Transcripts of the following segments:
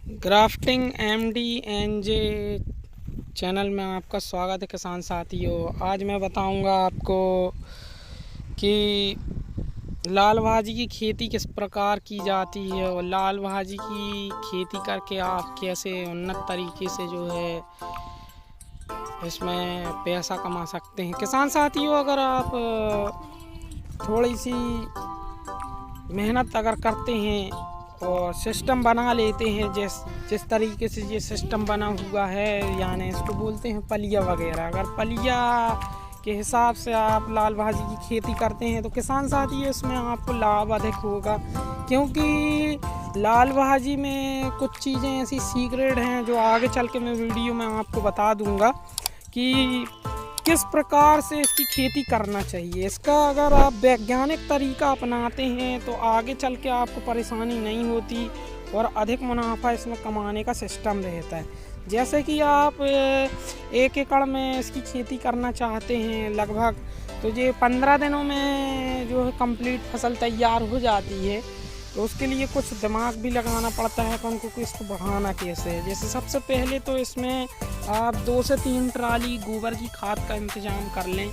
Grafting MD&J channel में आपका स्वागत है किसान साथियों। आज मैं बताऊंगा आपको कि लाल भाजी की खेती किस प्रकार की जाती है और लाल भाजी की खेती करके आप कैसे उन्नत तरीके से जो है इसमें पैसा कमा सकते हैं। किसान साथियों, अगर आप थोड़ी सी मेहनत अगर करते हैं और सिस्टम बना लेते हैं, जिस तरीके से ये सिस्टम बना हुआ है, यानी इसको बोलते हैं पलिया वगैरह, अगर पलिया के हिसाब से आप लाल भाजी की खेती करते हैं तो किसान साथी इसमें आपको लाभ अधिक होगा। क्योंकि लाल भाजी में कुछ चीज़ें ऐसी सीक्रेट हैं जो आगे चल के मैं वीडियो में आपको बता दूंगा कि किस प्रकार से इसकी खेती करना चाहिए। इसका अगर आप वैज्ञानिक तरीका अपनाते हैं तो आगे चल के आपको परेशानी नहीं होती और अधिक मुनाफा इसमें कमाने का सिस्टम रहता है। जैसे कि आप 1 एकड़ में इसकी खेती करना चाहते हैं लगभग, तो ये 15 दिनों में जो है कंप्लीट फसल तैयार हो जाती है। तो उसके लिए कुछ दिमाग भी लगाना पड़ता है अपन को कि इसको बढ़ाना कैसे है। जैसे सबसे पहले तो इसमें आप 2 से 3 ट्राली गोबर की खाद का इंतजाम कर लें,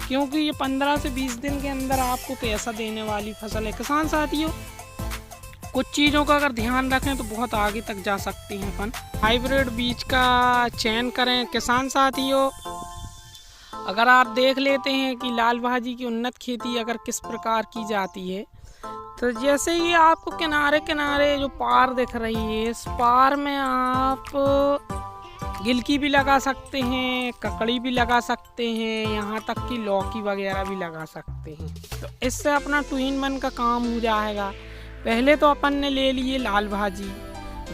क्योंकि ये 15 से 20 दिन के अंदर आपको पैसा देने वाली फसल है। किसान साथियों, कुछ चीज़ों का अगर ध्यान रखें तो बहुत आगे तक जा सकते हैं अपन। हाइब्रिड बीज का चयन करें। किसान साथियों, अगर आप देख लेते हैं कि लाल भाजी की उन्नत खेती अगर किस प्रकार की जाती है, तो जैसे ही आपको किनारे किनारे जो पार दिख रही है, इस पार में आप गिलकी भी लगा सकते हैं, ककड़ी भी लगा सकते हैं, यहाँ तक कि लौकी वगैरह भी लगा सकते हैं। तो इससे अपना 2 in 1 का काम हो जाएगा। पहले तो अपन ने ले लिए लाल भाजी,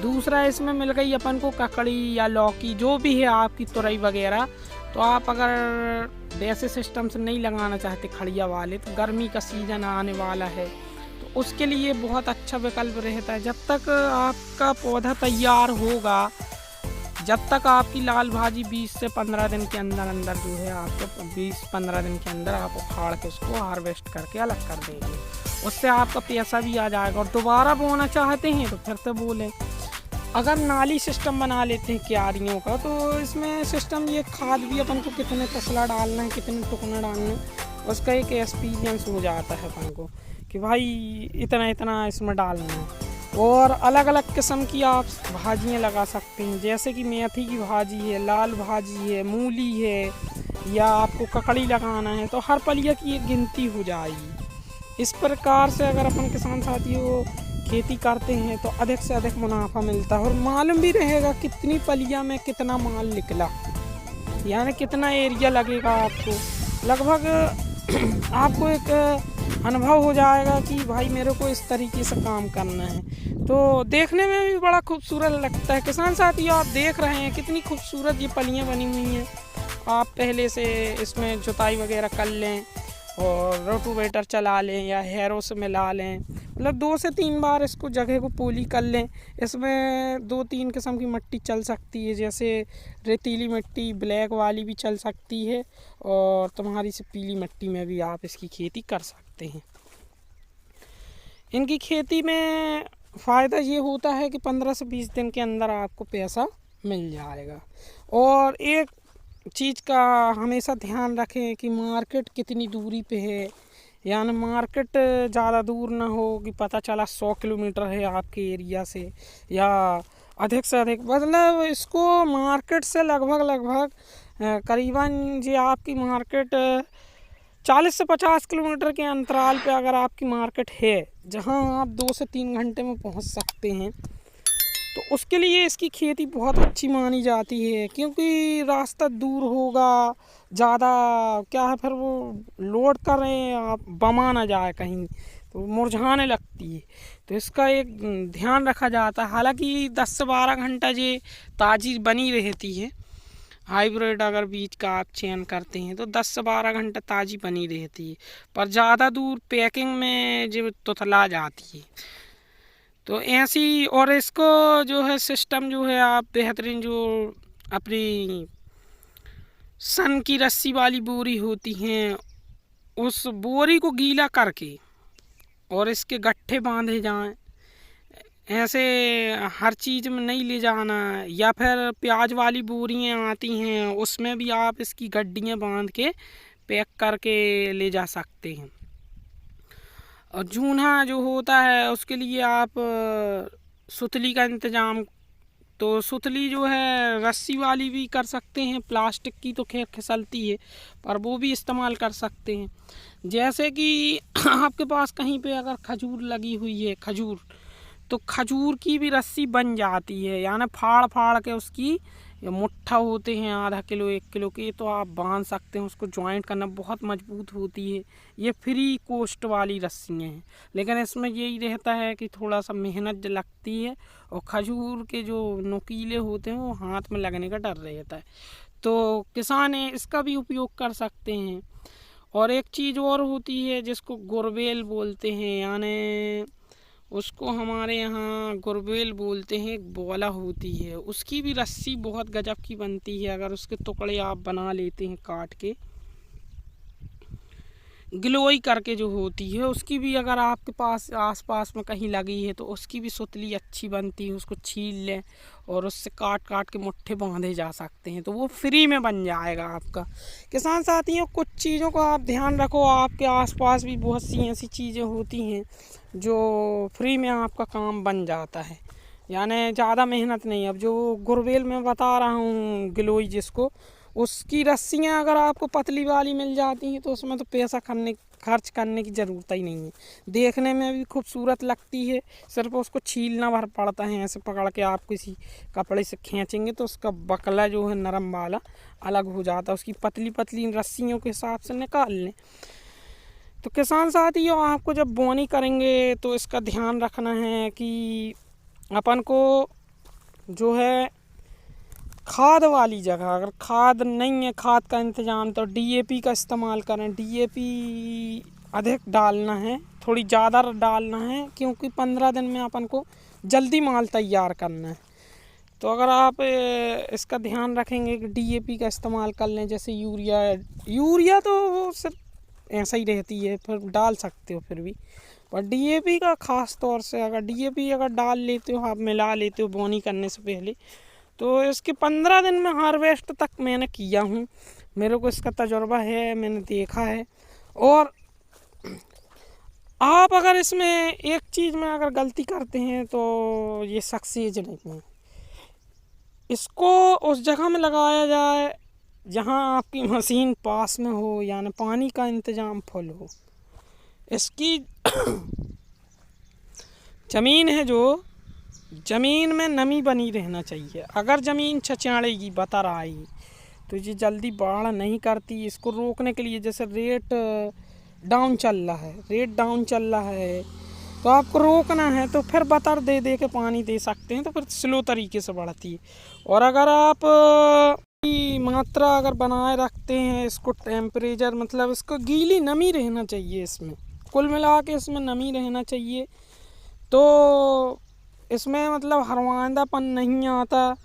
दूसरा इसमें मिल गई अपन को ककड़ी या लौकी, जो भी है आपकी तुरई वगैरह। तो आप अगर वैसे सिस्टम से नहीं लगाना चाहते खड़िया वाले, तो गर्मी का सीज़न आने वाला है तो उसके लिए बहुत अच्छा विकल्प रहता है। जब तक आपका पौधा तैयार होगा, जब तक आपकी लाल भाजी 20 से 15 दिन के अंदर अंदर जो है आपको 20-15 दिन के अंदर आप उखाड़ के उसको हार्वेस्ट करके अलग कर देंगे। उससे आपका पैसा भी आ जाएगा। और दोबारा बोना चाहते हैं तो फिर से बोलें। अगर नाली सिस्टम बना लेते हैं क्यारियों का, तो इसमें सिस्टम ये खाद भी अपन को कितने तसला डालना है, कितने टुकना डालना है, उसका एक एक्सपीरियंस हो जाता है अपन को कि भाई इतना इतना इसमें डालना है। और अलग अलग किस्म की आप भाजियाँ लगा सकते हैं, जैसे कि मेथी की भाजी है, लाल भाजी है, मूली है, या आपको ककड़ी लगाना है, तो हर पलिया की एक गिनती हो जाएगी। इस प्रकार से अगर अपन किसान साथियों खेती करते हैं तो अधिक से अधिक मुनाफा मिलता है और मालूम भी रहेगा कितनी पलिया में कितना माल निकला, यानी कितना एरिया लगेगा आपको। लगभग आपको एक अनुभव हो जाएगा कि भाई मेरे को इस तरीके से काम करना है। तो देखने में भी बड़ा खूबसूरत लगता है। किसान साथियों, आप देख रहे हैं कितनी खूबसूरत ये पलियाँ बनी हुई हैं। आप पहले से इसमें जुताई वगैरह कर लें और रोटोवेटर चला लें या हैरो से मिला लें, मतलब 2 से 3 बार इसको जगह को पोली कर लें। इसमें 2-3 किस्म की मिट्टी चल सकती है, जैसे रेतीली मिट्टी, ब्लैक वाली भी चल सकती है, और तुम्हारी से पीली मिट्टी में भी आप इसकी खेती कर सकते हैं। इनकी खेती में फ़ायदा ये होता है कि 15 से 20 दिन के अंदर आपको पैसा मिल जाएगा। और एक चीज़ का हमेशा ध्यान रखें कि मार्केट कितनी दूरी पे है, यानी मार्केट ज़्यादा दूर ना हो कि पता चला 100 किलोमीटर है आपके एरिया से, या अधिक से अधिक, मतलब इसको मार्केट से लगभग करीबन जी आपकी मार्केट 40 से 50 किलोमीटर के अंतराल पे अगर आपकी मार्केट है, जहां आप 2 से 3 घंटे में पहुंच सकते हैं, तो उसके लिए इसकी खेती बहुत अच्छी मानी जाती है। क्योंकि रास्ता दूर होगा ज़्यादा, क्या है फिर वो लोड करें आप बमा ना जाए कहीं, तो मुरझाने लगती है। तो इसका एक ध्यान रखा जाता है। हालांकि 10 से 12 घंटा ये ताज़ी बनी रहती है। हाइब्रिड अगर बीज का आप चयन करते हैं तो 10 से 12 घंटा ताज़ी बनी रहती है, पर ज़्यादा दूर पैकिंग में जो तुतला जाती है। तो ऐसी, और इसको जो है सिस्टम जो है आप बेहतरीन जो अपनी सन की रस्सी वाली बोरी होती हैं, उस बोरी को गीला करके और इसके गट्ठे बांधे जाएं, ऐसे हर चीज़ में नहीं ले जाना। या फिर प्याज वाली बोरियां आती हैं, उसमें भी आप इसकी गड्डियाँ बांध के पैक करके ले जा सकते हैं। और जूना जो होता है उसके लिए आप सुतली का इंतज़ाम, तो सुतली जो है रस्सी वाली भी कर सकते हैं, प्लास्टिक की तो खैर फिसलती है, पर वो भी इस्तेमाल कर सकते हैं। जैसे कि आपके पास कहीं पे अगर खजूर लगी हुई है, खजूर, तो खजूर की भी रस्सी बन जाती है, यानी फाड़ फाड़ के उसकी मुट्ठा होते हैं आधा किलो 1 किलो के, तो आप बांध सकते हैं। उसको जॉइंट करना बहुत मजबूत होती है। ये फ्री कॉस्ट वाली रस्सियाँ हैं, लेकिन इसमें यही रहता है कि थोड़ा सा मेहनत लगती है, और खजूर के जो नुकीले होते हैं वो हाथ में लगने का डर रहता है। तो किसान इसका भी उपयोग कर सकते हैं। और एक चीज़ और होती है जिसको गुरबेल बोलते हैं, यानी उसको हमारे यहाँ गुरबेल बोलते हैं। एक बोला होती है, उसकी भी रस्सी बहुत गजब की बनती है। अगर उसके टुकड़े आप बना लेते हैं काट के, गिलोई करके जो होती है, उसकी भी अगर आपके पास आसपास में कहीं लगी है तो उसकी भी सुतली अच्छी बनती है। उसको छील लें और उससे काट काट के मुट्ठे बांधे जा सकते हैं, तो वो फ्री में बन जाएगा आपका। किसान साथियों, कुछ चीज़ों का आप ध्यान रखो। आपके आसपास भी बहुत सी ऐसी चीज़ें होती हैं जो फ्री में आपका काम बन जाता है, यानी ज़्यादा मेहनत नहीं। अब जो गुरबेल मैं बता रहा हूँ, गिलोई जिसको, उसकी रस्सियाँ अगर आपको पतली वाली मिल जाती हैं तो उसमें तो पैसा खर्च करने की ज़रूरत ही नहीं है। देखने में भी खूबसूरत लगती है, सिर्फ उसको छीलना भर पड़ता है। ऐसे पकड़ के आप किसी कपड़े से खींचेंगे तो उसका बकला जो है नरम वाला अलग हो जाता है। उसकी पतली पतली रस्सियों के हिसाब से निकाल लें। तो किसान साथियों, आपको जब बोनी करेंगे तो इसका ध्यान रखना है कि अपन को जो है खाद वाली जगह, अगर खाद नहीं है, खाद का इंतज़ाम, तो डीएपी का इस्तेमाल करें। डीएपी अधिक डालना है, थोड़ी ज़्यादा डालना है, क्योंकि 15 दिन में अपन को जल्दी माल तैयार करना है। तो अगर आप इसका ध्यान रखेंगे कि डीएपी का इस्तेमाल कर लें, जैसे यूरिया तो वो सिर्फ ऐसा ही रहती है, फिर डाल सकते हो फिर भी, पर डीएपी का ख़ास तौर से अगर डीएपी डाल लेते हो, आप मिला लेते हो बोनी करने से पहले, तो इसके 15 दिन में हार्वेस्ट तक मैंने किया हूँ। मेरे को इसका तजुर्बा है, मैंने देखा है। और आप अगर इसमें एक चीज़ में अगर गलती करते हैं तो ये सक्सेस नहीं है। इसको उस जगह में लगाया जाए जहाँ आपकी मशीन पास में हो, यानी पानी का इंतज़ाम फुल हो। इसकी ज़मीन है, जो ज़मीन में नमी बनी रहना चाहिए। अगर ज़मीन छछाड़ेगी, बता रहा है, तो ये जल्दी बाढ़ नहीं करती। इसको रोकने के लिए, जैसे रेट डाउन चल रहा है, तो आपको रोकना है तो फिर बतर दे दे के पानी दे सकते हैं, तो फिर स्लो तरीके से बढ़ती है। और अगर आप की मात्रा अगर बनाए रखते हैं, इसको टेम्परेचर, मतलब इसको गीली नमी रहना चाहिए, इसमें कुल मिला के इसमें नमी रहना चाहिए, तो इसमें मतलब हरवांदापन नहीं आता।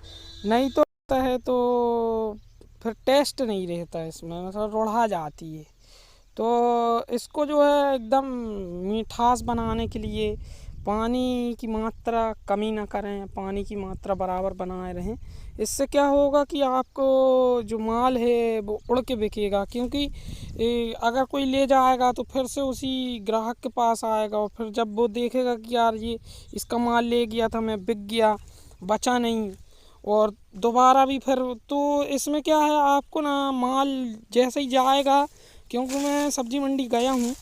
नहीं तो आता है तो फिर टेस्ट नहीं रहता इसमें, मतलब रुढ़ा जाती है। तो इसको जो है एकदम मिठास बनाने के लिए पानी की मात्रा कमी ना करें, पानी की मात्रा बराबर बनाए रहें। इससे क्या होगा कि आपको जो माल है वो उड़ के बिकेगा, क्योंकि अगर कोई ले जाएगा तो फिर से उसी ग्राहक के पास आएगा, और फिर जब वो देखेगा कि यार ये इसका माल ले गया था, मैं बिक गया, बचा नहीं, और दोबारा भी फिर, तो इसमें क्या है, आपको ना माल जैसे ही जाएगा, क्योंकि मैं सब्ज़ी मंडी गया हूँ,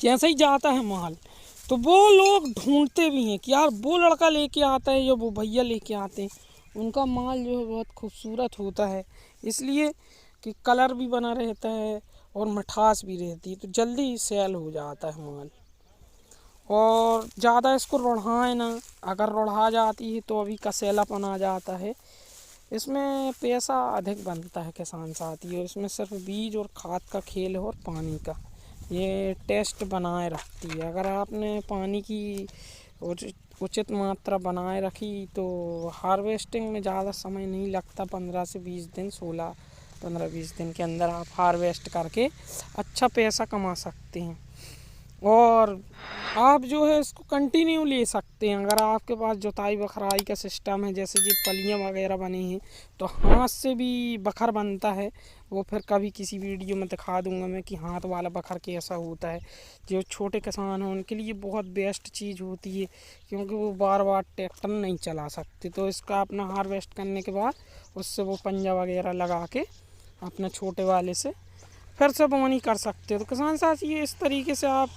जैसे ही जाता है माल तो वो लोग ढूंढते भी हैं कि यार वो लड़का लेके आता है या वो भैया लेके आते हैं। उनका माल जो है बहुत खूबसूरत होता है, इसलिए कि कलर भी बना रहता है और मिठास भी रहती है, तो जल्दी सेल हो जाता है माल। और ज़्यादा इसको रुढ़ाएं ना, अगर रुढ़ा जाती है तो अभी कसेलापन आ जाता है। इसमें पैसा अधिक बनता है किसान साथी, और इसमें सिर्फ बीज और खाद का खेल है और पानी का ये टेस्ट बनाए रखती है। अगर आपने पानी की उचित मात्रा बनाए रखी तो हार्वेस्टिंग में ज़्यादा समय नहीं लगता। 15 से 20 दिन, 15-20 दिन के अंदर आप हार्वेस्ट करके अच्छा पैसा कमा सकते हैं। और आप जो है इसको कंटिन्यू ले सकते हैं। अगर आपके पास जुताई बखराई का सिस्टम है, जैसे जी पलियाँ वगैरह बनी हैं, तो हाथ से भी बखर बनता है। वो फिर कभी किसी वीडियो में दिखा दूंगा मैं कि हाथ वाला बखर कैसा होता है। जो छोटे किसान हैं उनके लिए बहुत बेस्ट चीज़ होती है, क्योंकि वो बार बार ट्रैक्टर नहीं चला सकते। तो इसका अपना हार्वेस्ट करने के बाद उससे वो पंजा वगैरह लगा के अपने छोटे वाले से फिर से बोनी कर सकते हो। तो किसान साथी, ये इस तरीके से आप